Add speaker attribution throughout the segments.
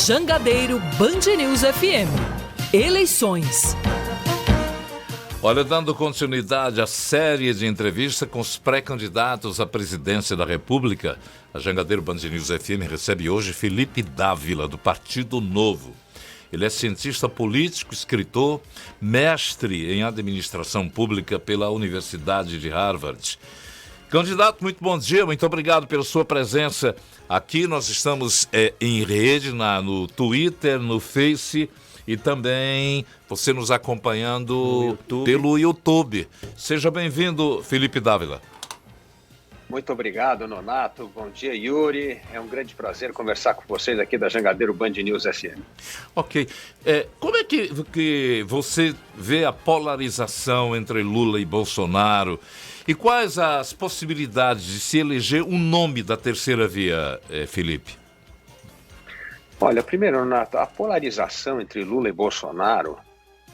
Speaker 1: Jangadeiro Band News FM. Eleições.
Speaker 2: Olha, dando continuidade à série de entrevistas com os pré-candidatos à presidência da República, a Jangadeiro Band News FM recebe hoje Felipe Dávila, do Partido Novo. Ele é cientista político, escritor, mestre em administração pública pela Universidade de Harvard. Candidato, muito bom dia, muito obrigado pela sua presença aqui. Nós estamos em rede, no Twitter, no Face e também você nos acompanhando pelo YouTube. Seja bem-vindo, Felipe Dávila.
Speaker 3: Muito obrigado, Nonato. Bom dia, Yuri. É um grande prazer conversar com vocês aqui da Jangadeiro Band News FM.
Speaker 2: Ok. Como é que você vê a polarização entre Lula e Bolsonaro? E quais as possibilidades de se eleger um nome da terceira via, Felipe?
Speaker 3: Olha, primeiro, Nonato, a polarização entre Lula e Bolsonaro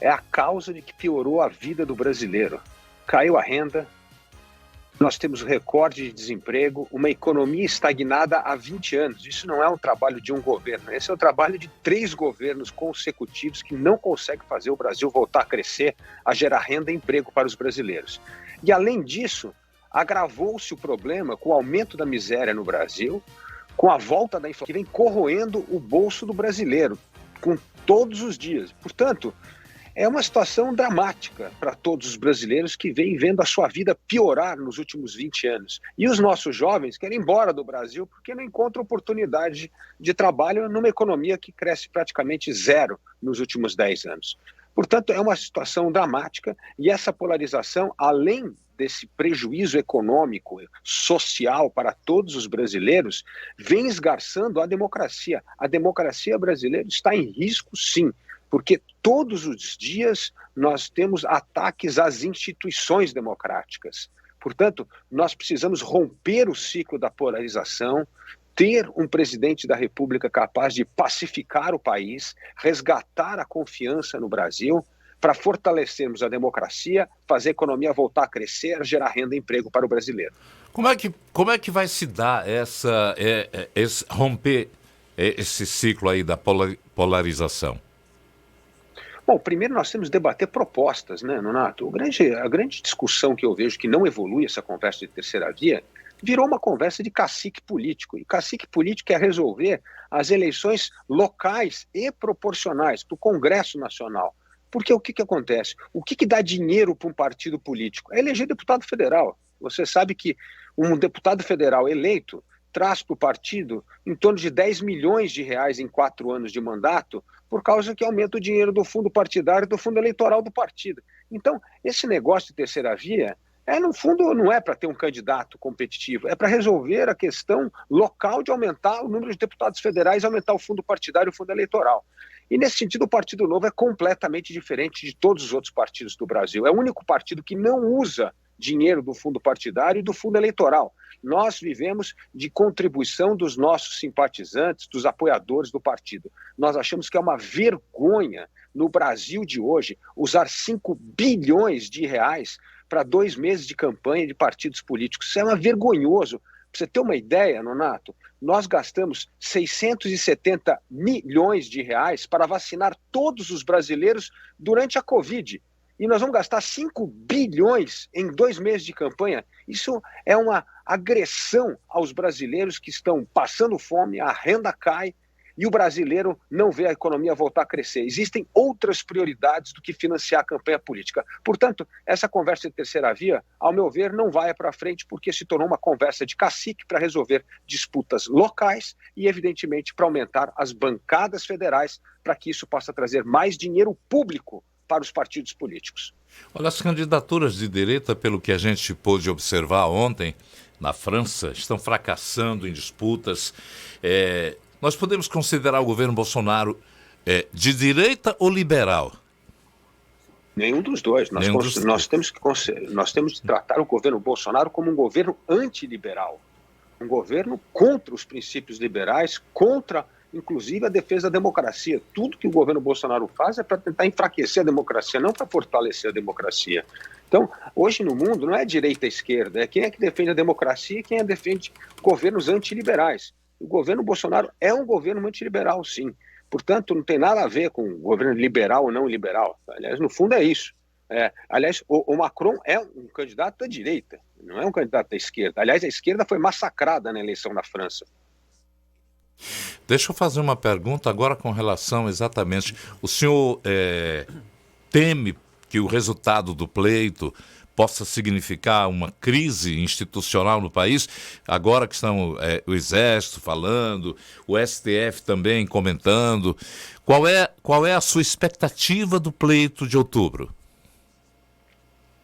Speaker 3: é a causa de que piorou a vida do brasileiro. Caiu a renda, nós temos recorde de desemprego, uma economia estagnada há 20 anos. Isso não é um trabalho de um governo, esse é o trabalho de 3 governos consecutivos que não conseguem fazer o Brasil voltar a crescer, a gerar renda e emprego para os brasileiros. E, além disso, agravou-se o problema com o aumento da miséria no Brasil, com a volta da inflação, que vem corroendo o bolso do brasileiro, com todos os dias. Portanto, é uma situação dramática para todos os brasileiros que vêm vendo a sua vida piorar nos últimos 20 anos. E os nossos jovens querem ir embora do Brasil porque não encontram oportunidade de trabalho numa economia que cresce praticamente zero nos últimos 10 anos. Portanto, é uma situação dramática e essa polarização, além desse prejuízo econômico, social para todos os brasileiros, vem esgarçando a democracia. A democracia brasileira está em risco, sim, porque todos os dias nós temos ataques às instituições democráticas. Portanto, nós precisamos romper o ciclo da polarização, ter um presidente da República capaz de pacificar o país, resgatar a confiança no Brasil, para fortalecermos a democracia, fazer a economia voltar a crescer, gerar renda e emprego para o brasileiro.
Speaker 2: Como é que vai se dar romper esse ciclo aí da polarização?
Speaker 3: Bom, primeiro nós temos que debater propostas, né, Nonato? A grande discussão que eu vejo que não evolui essa conversa de terceira via virou uma conversa de cacique político. E cacique político é resolver as eleições locais e proporcionais para o Congresso Nacional. Porque o que acontece? O que dá dinheiro para um partido político? É eleger deputado federal. Você sabe que um deputado federal eleito traz para o partido em torno de 10 milhões de reais em 4 anos de mandato, por causa que aumenta o dinheiro do fundo partidário e do fundo eleitoral do partido. Então, esse negócio de terceira via, no fundo, não é para ter um candidato competitivo, é para resolver a questão local de aumentar o número de deputados federais, aumentar o fundo partidário e o fundo eleitoral. E, nesse sentido, o Partido Novo é completamente diferente de todos os outros partidos do Brasil. É o único partido que não usa dinheiro do fundo partidário e do fundo eleitoral. Nós vivemos de contribuição dos nossos simpatizantes, dos apoiadores do partido. Nós achamos que é uma vergonha, no Brasil de hoje, usar 5 bilhões de reais para 2 meses de campanha de partidos políticos. Isso é vergonhoso. Para você ter uma ideia, Nonato, nós gastamos 670 milhões de reais para vacinar todos os brasileiros durante a Covid. E nós vamos gastar 5 bilhões em 2 meses de campanha. Isso é uma agressão aos brasileiros que estão passando fome, a renda cai e o brasileiro não vê a economia voltar a crescer. Existem outras prioridades do que financiar a campanha política. Portanto, essa conversa de terceira via, ao meu ver, não vai para frente porque se tornou uma conversa de cacique para resolver disputas locais e, evidentemente, para aumentar as bancadas federais para que isso possa trazer mais dinheiro público para os partidos políticos.
Speaker 2: Olha, as candidaturas de direita, pelo que a gente pôde observar ontem, na França, estão fracassando em disputas. Nós podemos considerar o governo Bolsonaro de direita ou liberal?
Speaker 3: Nenhum dos dois. Nós temos que tratar o governo Bolsonaro como um governo antiliberal, um governo contra os princípios liberais, contra, inclusive, a defesa da democracia. Tudo que o governo Bolsonaro faz é para tentar enfraquecer a democracia, não para fortalecer a democracia. Então, hoje no mundo não é direita e esquerda, é quem é que defende a democracia e quem defende governos antiliberais. O governo Bolsonaro é um governo antiliberal, sim, Portanto, não tem nada a ver com governo liberal ou não liberal. Aliás, no fundo é isso. Aliás, o Macron é um candidato da direita, não é um candidato da esquerda. Aliás, a esquerda foi massacrada na eleição na França.
Speaker 2: Deixa eu fazer uma pergunta agora com relação exatamente. O senhor teme que o resultado do pleito possa significar uma crise institucional no país, agora que estão o Exército falando, o STF também comentando. Qual é a sua expectativa do pleito de outubro?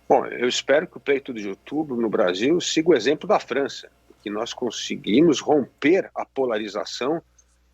Speaker 3: Bom, eu espero que o pleito de outubro no Brasil siga o exemplo da França, que nós conseguimos romper a polarização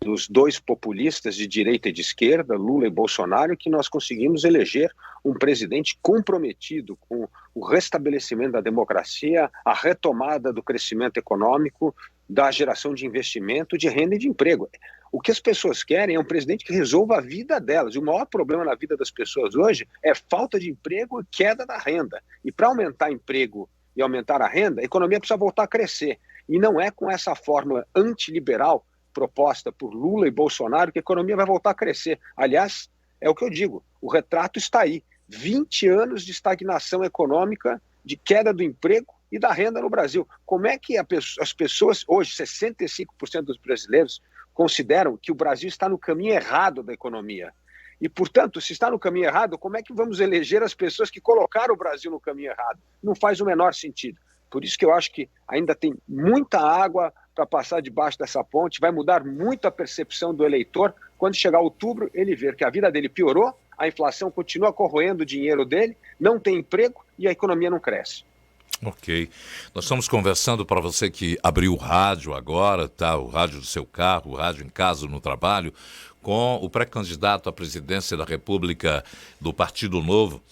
Speaker 3: dos dois populistas de direita e de esquerda, Lula e Bolsonaro, que nós conseguimos eleger um presidente comprometido com o restabelecimento da democracia, a retomada do crescimento econômico, da geração de investimento, de renda e de emprego. O que as pessoas querem é um presidente que resolva a vida delas. E o maior problema na vida das pessoas hoje é falta de emprego e queda da renda. E para aumentar emprego e aumentar a renda, a economia precisa voltar a crescer. E não é com essa fórmula antiliberal proposta por Lula e Bolsonaro que a economia vai voltar a crescer. Aliás, é o que eu digo, o retrato está aí. 20 anos de estagnação econômica, de queda do emprego e da renda no Brasil. Como é que as pessoas, hoje, 65% dos brasileiros, consideram que o Brasil está no caminho errado da economia? E, portanto, se está no caminho errado, como é que vamos eleger as pessoas que colocaram o Brasil no caminho errado? Não faz o menor sentido. Por isso que eu acho que ainda tem muita água para passar debaixo dessa ponte, vai mudar muito a percepção do eleitor. Quando chegar outubro, ele ver que a vida dele piorou, a inflação continua corroendo o dinheiro dele, não tem emprego e a economia não cresce.
Speaker 2: Ok. Nós estamos conversando, para você que abriu o rádio agora, tá? O rádio do seu carro, o rádio em casa, no trabalho, com o pré-candidato à presidência da República do Partido Novo,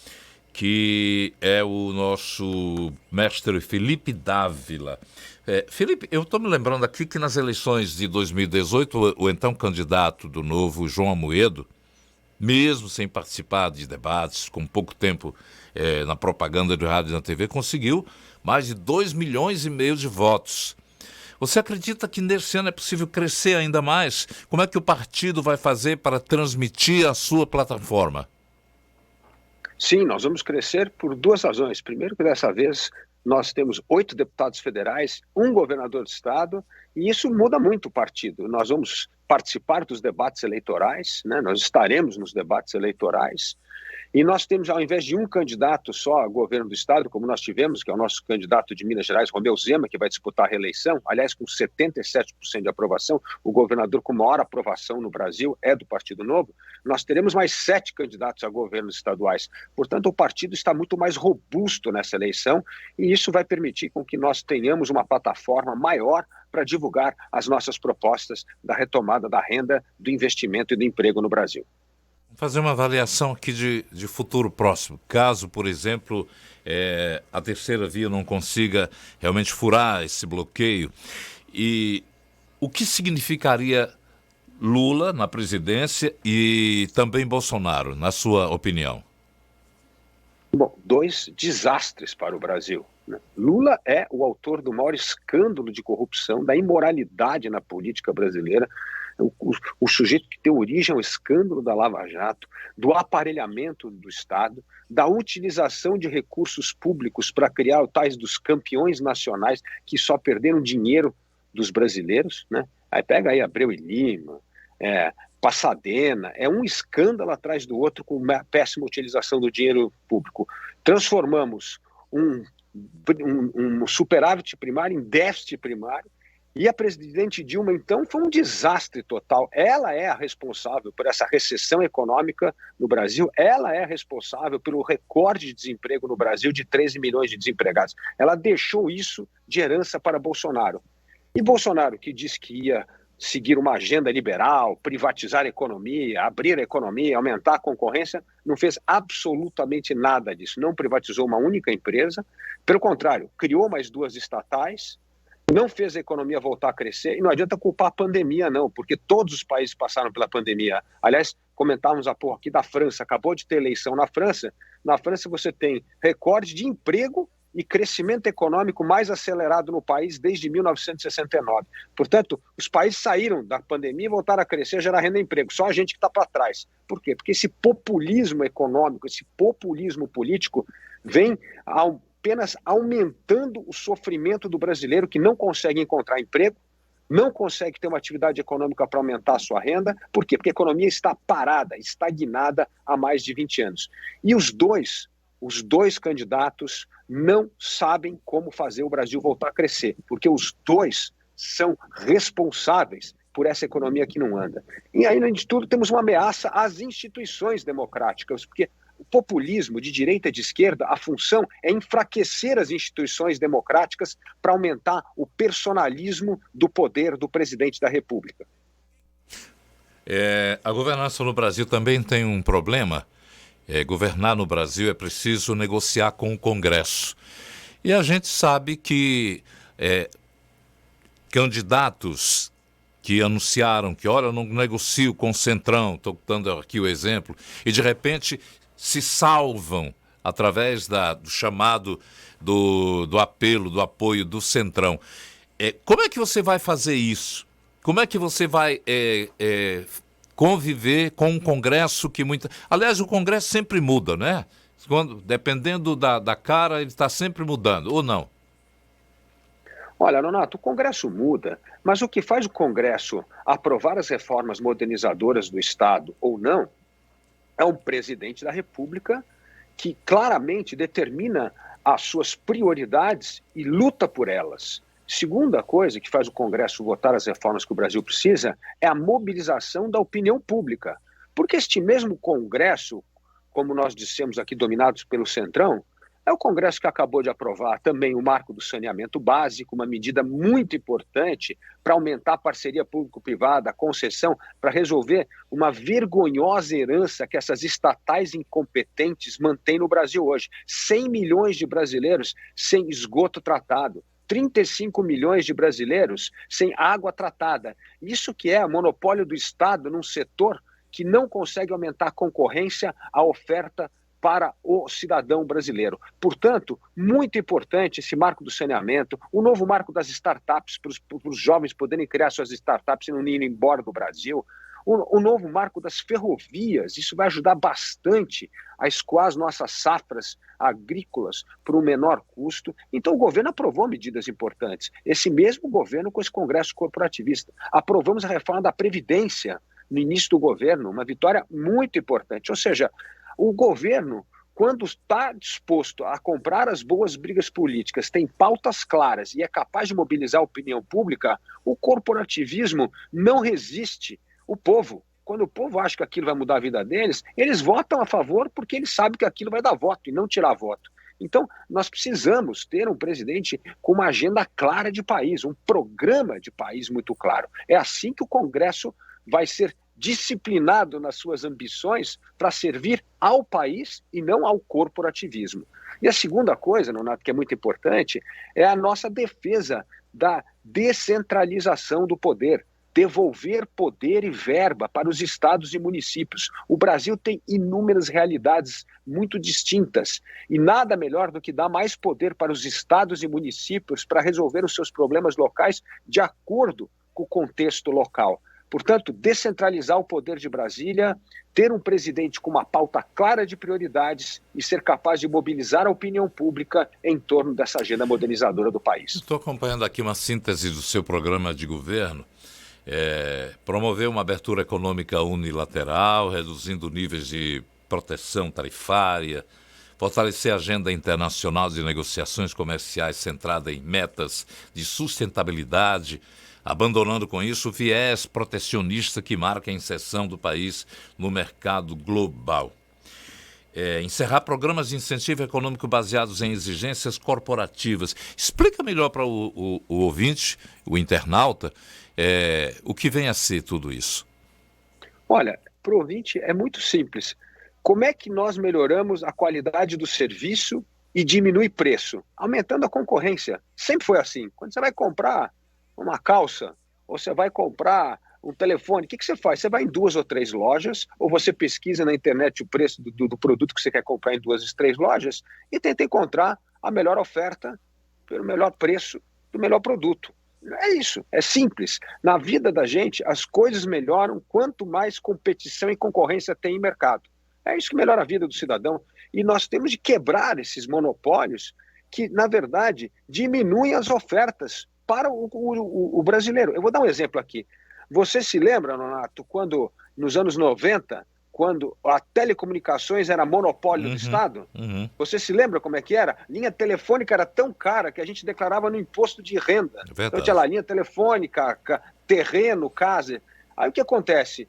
Speaker 2: que é o nosso mestre Felipe Dávila. Felipe, eu estou me lembrando aqui que nas eleições de 2018, o então candidato do Novo, João Amoedo, mesmo sem participar de debates, com pouco tempo na propaganda do rádio e na TV, conseguiu mais de 2,5 milhões de votos. Você acredita que nesse ano é possível crescer ainda mais? Como é que o partido vai fazer para transmitir a sua plataforma?
Speaker 3: Sim, nós vamos crescer por duas razões. Primeiro, que dessa vez nós temos 8 deputados federais, um governador de estado, e isso muda muito o partido. Nós vamos participar dos debates eleitorais, né? Nós estaremos nos debates eleitorais, e nós temos, ao invés de um candidato só a governo do estado, como nós tivemos, que é o nosso candidato de Minas Gerais, Romeu Zema, que vai disputar a reeleição, aliás, com 77% de aprovação, o governador com maior aprovação no Brasil é do Partido Novo, nós teremos mais 7 candidatos a governos estaduais. Portanto, o partido está muito mais robusto nessa eleição, e isso vai permitir com que nós tenhamos uma plataforma maior para divulgar as nossas propostas da retomada da renda, do investimento e do emprego no Brasil.
Speaker 2: Fazer uma avaliação aqui de futuro próximo. Caso, por exemplo, a terceira via não consiga realmente furar esse bloqueio, e o que significaria Lula na presidência e também Bolsonaro, na sua opinião?
Speaker 3: Bom, 2 desastres para o Brasil, né? Lula é o autor do maior escândalo de corrupção, da imoralidade na política brasileira, o sujeito que tem origem ao escândalo da Lava Jato, do aparelhamento do Estado, da utilização de recursos públicos para criar os tais dos campeões nacionais que só perderam dinheiro dos brasileiros, né? Aí pega aí Abreu e Lima, Passadena, é um escândalo atrás do outro com uma péssima utilização do dinheiro público. Transformamos um superávit primário em déficit primário, e a presidente Dilma, então, foi um desastre total. Ela é a responsável por essa recessão econômica no Brasil, ela é a responsável pelo recorde de desemprego no Brasil de 13 milhões de desempregados. Ela deixou isso de herança para Bolsonaro. E Bolsonaro, que disse que ia seguir uma agenda liberal, privatizar a economia, abrir a economia, aumentar a concorrência, não fez absolutamente nada disso. Não privatizou uma única empresa, pelo contrário, criou mais 2 estatais, não fez a economia voltar a crescer, e não adianta culpar a pandemia não, porque todos os países passaram pela pandemia. Aliás, comentávamos há pouco aqui da França, acabou de ter eleição na França você tem recorde de emprego e crescimento econômico mais acelerado no país desde 1969. Portanto, os países saíram da pandemia e voltaram a crescer, gerar renda e emprego. Só a gente que está para trás. Por quê? Porque esse populismo econômico, esse populismo político vem apenas aumentando o sofrimento do brasileiro que não consegue encontrar emprego, não consegue ter uma atividade econômica para aumentar a sua renda. Por quê? Porque a economia está parada, estagnada há mais de 20 anos. E os dois candidatos não sabem como fazer o Brasil voltar a crescer, porque os dois são responsáveis por essa economia que não anda. E aí, além de tudo, temos uma ameaça às instituições democráticas, porque o populismo de direita e de esquerda, a função é enfraquecer as instituições democráticas para aumentar o personalismo do poder do presidente da República.
Speaker 2: A governança no Brasil também tem um problema. Governar no Brasil é preciso negociar com o Congresso. E a gente sabe que candidatos que anunciaram que, olha, eu não negocio com o Centrão, estou dando aqui o exemplo, e de repente se salvam através do chamado, do apelo, do apoio do Centrão. Como é que você vai fazer isso? Como é que você vai conviver com um Congresso que Aliás, o Congresso sempre muda, né? Dependendo da cara, ele está sempre mudando, ou não?
Speaker 3: Olha, Nonato, o Congresso muda, mas o que faz o Congresso aprovar as reformas modernizadoras do Estado ou não é um presidente da República que claramente determina as suas prioridades e luta por elas. Segunda coisa que faz o Congresso votar as reformas que o Brasil precisa é a mobilização da opinião pública. Porque este mesmo Congresso, como nós dissemos aqui, dominados pelo Centrão, é o Congresso que acabou de aprovar também o marco do saneamento básico, uma medida muito importante para aumentar a parceria público-privada, a concessão, para resolver uma vergonhosa herança que essas estatais incompetentes mantêm no Brasil hoje. 100 milhões de brasileiros sem esgoto tratado. 35 milhões de brasileiros sem água tratada. Isso que é monopólio do Estado num setor que não consegue aumentar a concorrência, a oferta para o cidadão brasileiro. Portanto, muito importante esse marco do saneamento, o novo marco das startups, para os jovens poderem criar suas startups e não irem embora do Brasil, o novo marco das ferrovias, isso vai ajudar bastante a escoar as nossas safras agrícolas por um menor custo. Então o governo aprovou medidas importantes. Esse mesmo governo com esse Congresso corporativista. Aprovamos a reforma da Previdência no início do governo, uma vitória muito importante. Ou seja, o governo, quando está disposto a comprar as boas brigas políticas, tem pautas claras e é capaz de mobilizar a opinião pública, o corporativismo não resiste. O povo, quando o povo acha que aquilo vai mudar a vida deles, eles votam a favor porque eles sabem que aquilo vai dar voto e não tirar voto. Então, nós precisamos ter um presidente com uma agenda clara de país, um programa de país muito claro. É assim que o Congresso vai ser disciplinado nas suas ambições para servir ao país e não ao corporativismo. E a segunda coisa, Nonato, que é muito importante, é a nossa defesa da descentralização do poder. Devolver poder e verba para os estados e municípios. O Brasil tem inúmeras realidades muito distintas e nada melhor do que dar mais poder para os estados e municípios para resolver os seus problemas locais de acordo com o contexto local. Portanto, descentralizar o poder de Brasília, ter um presidente com uma pauta clara de prioridades e ser capaz de mobilizar a opinião pública em torno dessa agenda modernizadora do país.
Speaker 2: Estou acompanhando aqui uma síntese do seu programa de governo. Promover uma abertura econômica unilateral, reduzindo níveis de proteção tarifária, fortalecer a agenda internacional de negociações comerciais centrada em metas de sustentabilidade, abandonando com isso o viés protecionista que marca a inserção do país no mercado global. Encerrar programas de incentivo econômico baseados em exigências corporativas. Explica melhor para o ouvinte, o internauta, o que vem a ser tudo isso.
Speaker 3: Olha, para o ouvinte é muito simples. Como é que nós melhoramos a qualidade do serviço e diminui preço? Aumentando a concorrência. Sempre foi assim. Quando você vai comprar uma calça, ou você vai comprar um telefone, o que você faz? Você vai em 2 ou 3 lojas, ou você pesquisa na internet o preço do produto que você quer comprar em 2 ou 3 lojas e tenta encontrar a melhor oferta pelo melhor preço do melhor produto. É isso, é simples. Na vida da gente, as coisas melhoram quanto mais competição e concorrência tem em mercado. É isso que melhora a vida do cidadão. E nós temos de quebrar esses monopólios que, na verdade, diminuem as ofertas para o brasileiro. Eu vou dar um exemplo aqui. Você se lembra, Nonato, quando, nos anos 90, quando a telecomunicações era monopólio do Estado? Você se lembra como é que era? Linha telefônica era tão cara que a gente declarava no imposto de renda. Então tinha lá linha telefônica, terreno, casa. Aí o que acontece?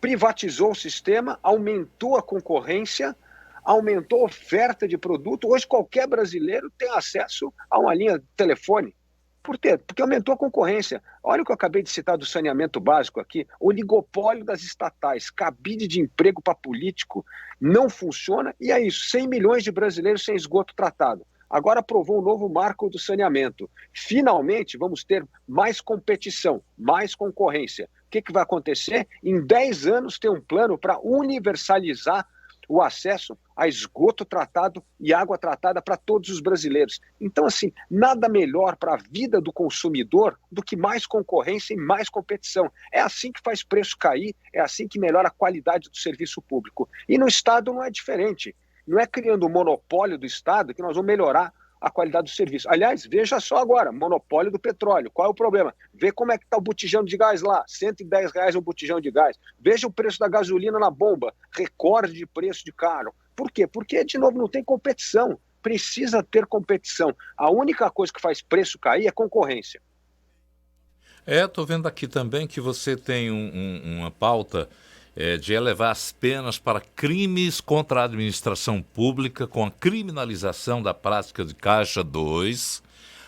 Speaker 3: Privatizou o sistema, aumentou a concorrência, aumentou a oferta de produto. Hoje qualquer brasileiro tem acesso a uma linha de telefone. Por quê? Porque aumentou a concorrência. Olha o que eu acabei de citar do saneamento básico aqui. Oligopólio das estatais, cabide de emprego para político, não funciona. E é isso, 100 milhões de brasileiros sem esgoto tratado. Agora aprovou um novo marco do saneamento. Finalmente vamos ter mais competição, mais concorrência. O que vai acontecer? Em 10 anos tem um plano para universalizar o acesso a esgoto tratado e água tratada para todos os brasileiros. Então, assim, nada melhor para a vida do consumidor do que mais concorrência e mais competição. É assim que faz preço cair, é assim que melhora a qualidade do serviço público. E no Estado não é diferente. Não é criando um monopólio do Estado que nós vamos melhorar a qualidade do serviço. Aliás, veja só agora, monopólio do petróleo. Qual é o problema? Vê como é que está o botijão de gás lá, R$110 o botijão de gás. Veja o preço da gasolina na bomba, recorde de preço de caro. Por quê? Porque, de novo, não tem competição. Precisa ter competição. A única coisa que faz preço cair é concorrência.
Speaker 2: Estou vendo aqui também que você tem uma pauta de elevar as penas para crimes contra a administração pública com a criminalização da prática de Caixa 2,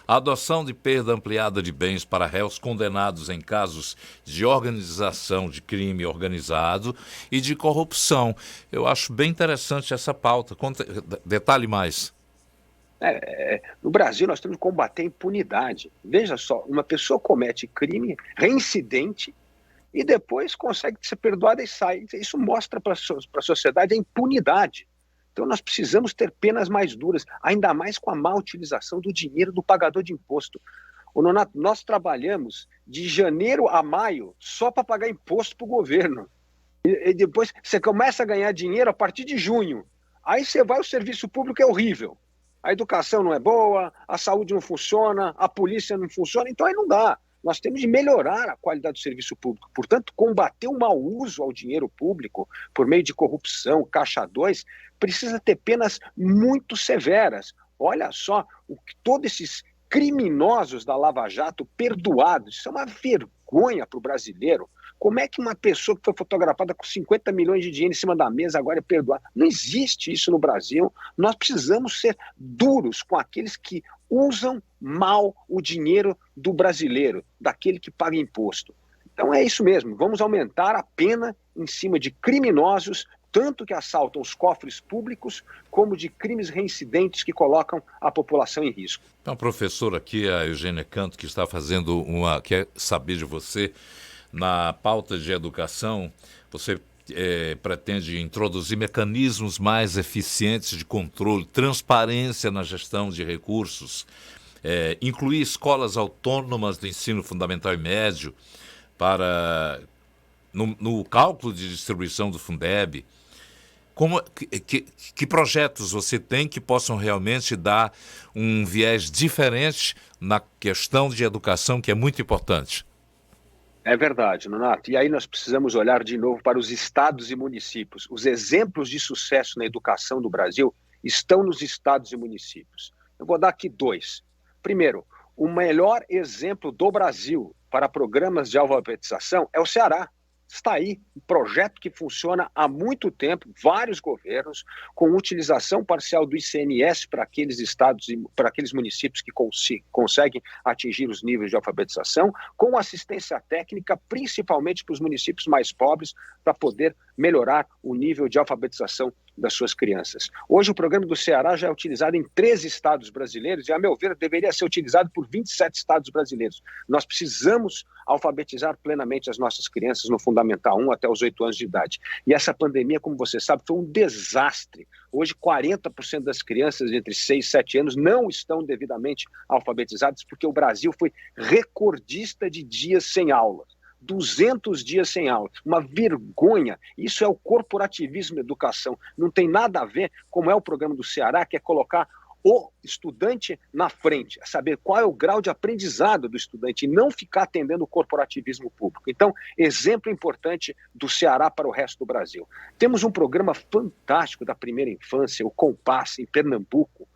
Speaker 2: a adoção de perda ampliada de bens para réus condenados em casos de organização de crime organizado e de corrupção. Eu acho bem interessante essa pauta. Detalhe mais.
Speaker 3: No Brasil, nós temos que combater a impunidade. Veja só, uma pessoa comete crime reincidente e depois consegue ser perdoada e sai. Isso mostra para a sociedade a impunidade. Então nós precisamos ter penas mais duras, ainda mais com a má utilização do dinheiro do pagador de imposto. Nonato, nós trabalhamos de janeiro a maio só para pagar imposto para o governo. E depois você começa a ganhar dinheiro a partir de junho. Aí você vai, o serviço público é horrível. A educação não é boa, a saúde não funciona, a polícia não funciona, então aí não dá. Nós temos de melhorar a qualidade do serviço público. Portanto, combater o mau uso ao dinheiro público por meio de corrupção, Caixa 2, precisa ter penas muito severas. Olha só, todos esses criminosos da Lava Jato perdoados, isso é uma vergonha para o brasileiro. Como é que uma pessoa que foi fotografada com 50 milhões de dinheiro em cima da mesa agora é perdoada? Não existe isso no Brasil. Nós precisamos ser duros com aqueles que usam mal o dinheiro do brasileiro, daquele que paga imposto. Então é isso mesmo, vamos aumentar a pena em cima de criminosos, tanto que assaltam os cofres públicos, como de crimes reincidentes que colocam a população em risco.
Speaker 2: Então, professor, aqui a Eugênia Canto, que está fazendo quer saber de você, na pauta de educação, você pretende introduzir mecanismos mais eficientes de controle, transparência na gestão de recursos, incluir escolas autônomas de ensino fundamental e médio no cálculo de distribuição do Fundeb. Que projetos você tem que possam realmente dar um viés diferente na questão de educação, que é muito importante?
Speaker 3: É verdade, Nonato. E aí nós precisamos olhar de novo para os estados e municípios. Os exemplos de sucesso na educação do Brasil estão nos estados e municípios. Eu vou dar aqui 2. Primeiro, o melhor exemplo do Brasil para programas de alfabetização é o Ceará. Está aí um projeto que funciona há muito tempo, vários governos, com utilização parcial do ICMS para aqueles estados e para aqueles municípios que conseguem atingir os níveis de alfabetização, com assistência técnica, principalmente para os municípios mais pobres, para poder melhorar o nível de alfabetização das suas crianças. Hoje o programa do Ceará já é utilizado em 13 estados brasileiros e, a meu ver, deveria ser utilizado por 27 estados brasileiros. Nós precisamos alfabetizar plenamente as nossas crianças no Fundamental 1 até os 8 anos de idade. E essa pandemia, como você sabe, foi um desastre. Hoje, 40% das crianças entre 6 e 7 anos não estão devidamente alfabetizadas porque o Brasil foi recordista de dias sem aulas. 200 dias sem aula, uma vergonha. Isso é o corporativismo da educação. Não tem nada a ver como é o programa do Ceará, que é colocar o estudante na frente, saber qual é o grau de aprendizado do estudante e não ficar atendendo o corporativismo público. Então, exemplo importante do Ceará para o resto do Brasil. Temos um programa fantástico da primeira infância, o Compass, em Pernambuco,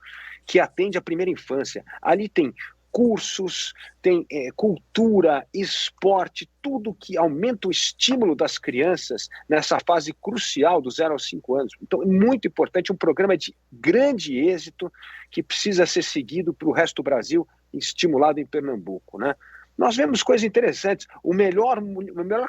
Speaker 3: que atende a primeira infância. Ali tem cursos, tem cultura, esporte, tudo que aumenta o estímulo das crianças nessa fase crucial do 0 aos 5 anos. Então, é muito importante, um programa de grande êxito que precisa ser seguido para o resto do Brasil, estimulado em Pernambuco, né? Nós vemos coisas interessantes. O melhor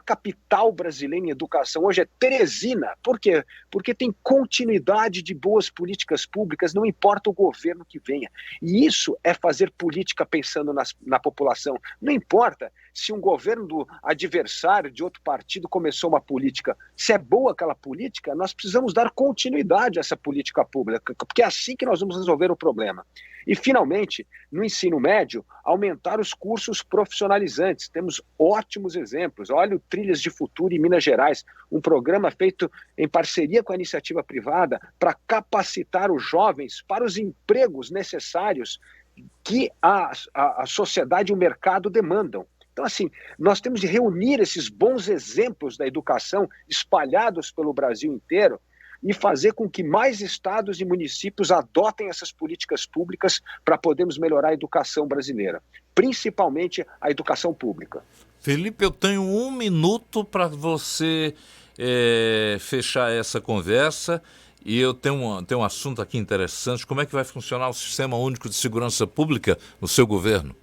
Speaker 3: capital brasileiro em educação hoje é Teresina. Por quê? Porque tem continuidade de boas políticas públicas, não importa o governo que venha. E isso é fazer política pensando na população. Não importa se um governo do adversário de outro partido começou uma política. Se é boa aquela política, nós precisamos dar continuidade a essa política pública, porque é assim que nós vamos resolver o problema. E, finalmente, no ensino médio, aumentar os cursos profissionalizantes. Temos ótimos exemplos. Olha o Trilhas de Futuro em Minas Gerais, um programa feito em parceria com a iniciativa privada para capacitar os jovens para os empregos necessários que a sociedade e o mercado demandam. Então, assim, nós temos de reunir esses bons exemplos da educação espalhados pelo Brasil inteiro e fazer com que mais estados e municípios adotem essas políticas públicas para podermos melhorar a educação brasileira, principalmente a educação pública.
Speaker 2: Felipe, eu tenho 1 minuto para você fechar essa conversa e eu tenho um assunto aqui interessante. Como é que vai funcionar o Sistema Único de Segurança Pública no seu governo?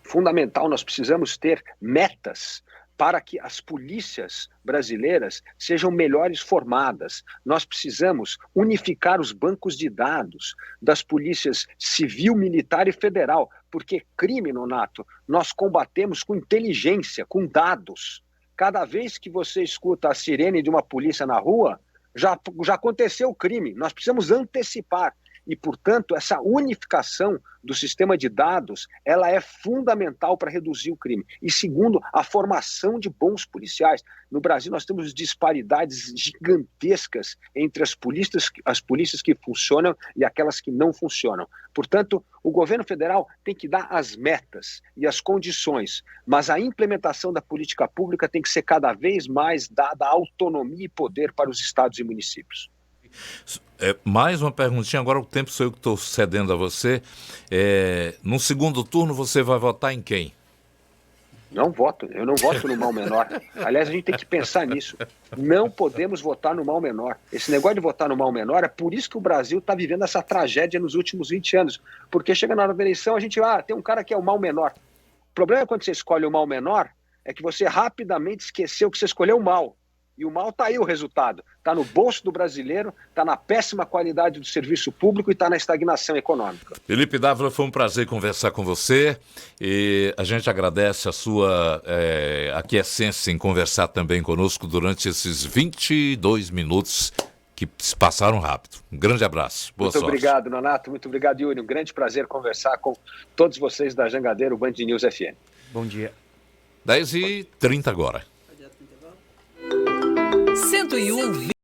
Speaker 3: Fundamental, nós precisamos ter metas para que as polícias brasileiras sejam melhores formadas. Nós precisamos unificar os bancos de dados das polícias civil, militar e federal, porque crime, Nonato, nós combatemos com inteligência, com dados. Cada vez que você escuta a sirene de uma polícia na rua, já aconteceu o crime. Nós precisamos antecipar. E, portanto, essa unificação do sistema de dados, ela é fundamental para reduzir o crime. E, segundo, a formação de bons policiais. No Brasil, nós temos disparidades gigantescas entre as polícias que funcionam e aquelas que não funcionam. Portanto, o governo federal tem que dar as metas e as condições, mas a implementação da política pública tem que ser cada vez mais dada autonomia e poder para os estados e municípios.
Speaker 2: Mais uma perguntinha, agora o tempo sou eu que estou cedendo a você. No segundo turno você vai votar em quem?
Speaker 3: Não voto, eu não voto no mal menor. Aliás, a gente tem que pensar nisso. Não podemos votar no mal menor. Esse negócio de votar no mal menor, é por isso que o Brasil está vivendo essa tragédia nos últimos 20 anos. Porque chega na hora da eleição, a gente, tem um cara que é o mal menor. O problema é quando você escolhe o mal menor, é que você rapidamente esqueceu que você escolheu o mal. E o mal está aí o resultado. Está no bolso do brasileiro, está na péssima qualidade do serviço público e está na estagnação econômica.
Speaker 2: Felipe Dávila, foi um prazer conversar com você e a gente agradece a sua aquiescência em conversar também conosco durante esses 22 minutos que se passaram rápido. Um grande abraço. Boa sorte.
Speaker 3: Muito obrigado, Nonato. Muito obrigado, Yuri. Um grande prazer conversar com todos vocês da Jangadeiro Band News FM.
Speaker 4: Bom dia.
Speaker 2: 10h30 agora.
Speaker 1: 101